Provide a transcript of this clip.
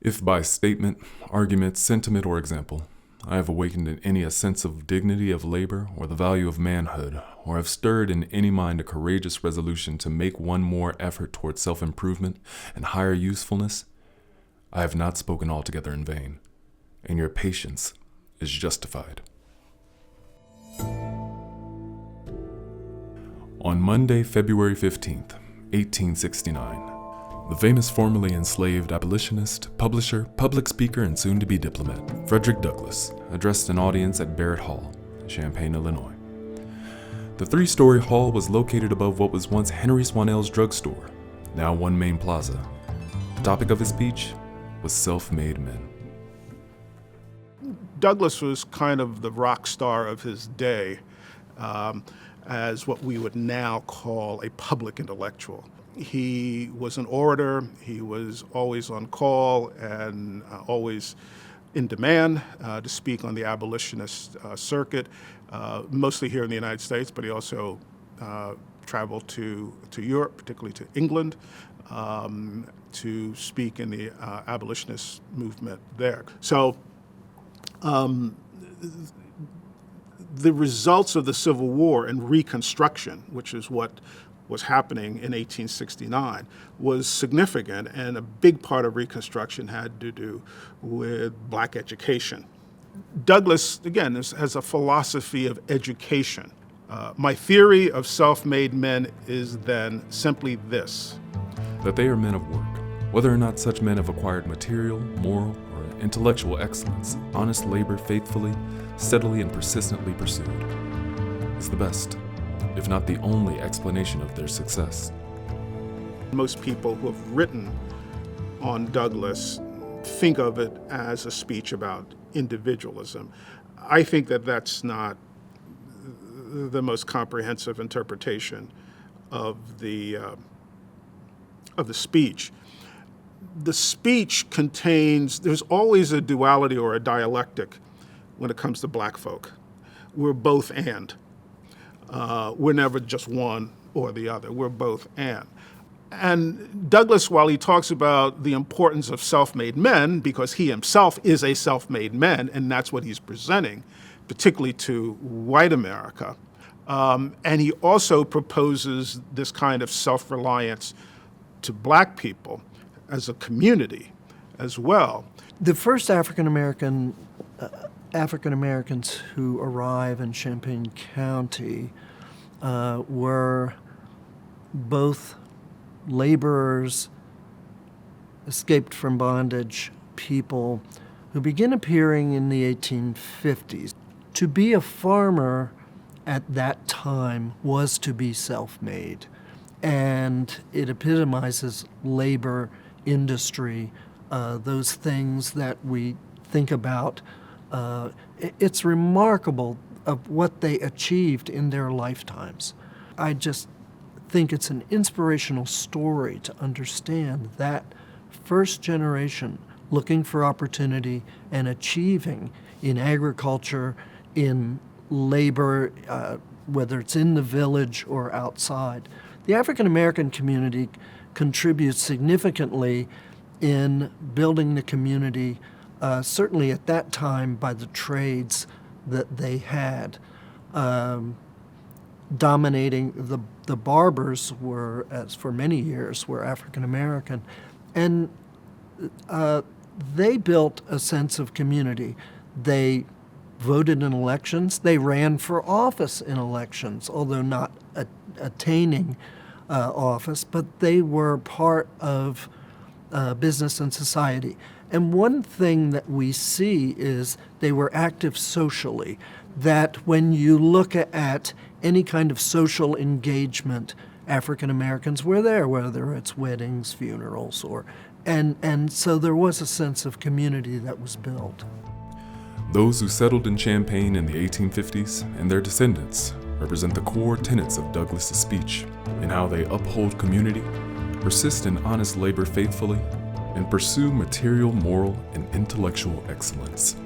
If by statement, argument, sentiment, or example, I have awakened in any a sense of dignity of labor or the value of manhood, or have stirred in any mind a courageous resolution to make one more effort toward self-improvement and higher usefulness, I have not spoken altogether in vain, and your patience is justified. On Monday, February 15th, 1869, the famous formerly enslaved abolitionist, publisher, public speaker, and soon-to-be diplomat, Frederick Douglass, addressed an audience at Barrett Hall, Champaign, Illinois. The three-story hall was located above what was once Henry Swannell's drugstore, now One Main Plaza. The topic of his speech was self-made men. Douglass was kind of the rock star of his day as what we would now call a public intellectual. He was an orator, he was always on call and always in demand to speak on the abolitionist circuit, mostly here in the United States, but he also traveled to Europe, particularly to England, to speak in the abolitionist movement there. So the results of the Civil War and Reconstruction, which is what was happening in 1869, was significant, and a big part of Reconstruction had to do with black education. Douglass, again, has a philosophy of education. My theory of self-made men is then simply this: that they are men of work, whether or not such men have acquired material, moral, or intellectual excellence. Honest labor faithfully, steadily, and persistently pursued is the best, if not the only, explanation of their success. Most people who have written on Douglass think of it as a speech about individualism. I think that that's not the most comprehensive interpretation of the speech. The speech contains, there's always a duality or a dialectic when it comes to black folk. We're both and. We're never just one or the other. We're both and. And Douglass, while he talks about the importance of self-made men, because he himself is a self-made man, and that's what he's presenting, particularly to white America, and he also proposes this kind of self-reliance to black people as a community as well. The first African Americans who arrive in Champaign County were both laborers, escaped from bondage people who begin appearing in the 1850s. To be a farmer at that time was to be self-made, and it epitomizes labor, industry, those things that we think about. It's remarkable of what they achieved in their lifetimes. I just think it's an inspirational story to understand that first generation looking for opportunity and achieving in agriculture, in labor, whether it's in the village or outside. The African American community contributes significantly in building the community, certainly at that time by the trades that they had. Dominating the barbers were, as for many years, were African American, and they built a sense of community. They voted in elections. They ran for office in elections, although not attaining office, but they were part of business and society. And one thing that we see is they were active socially, that when you look at any kind of social engagement, African Americans were there, whether it's weddings, funerals, and so there was a sense of community that was built. Those who settled in Champaign in the 1850s and their descendants represent the core tenets of Douglass's speech in how they uphold community, persist in honest labor faithfully, and pursue material, moral, and intellectual excellence.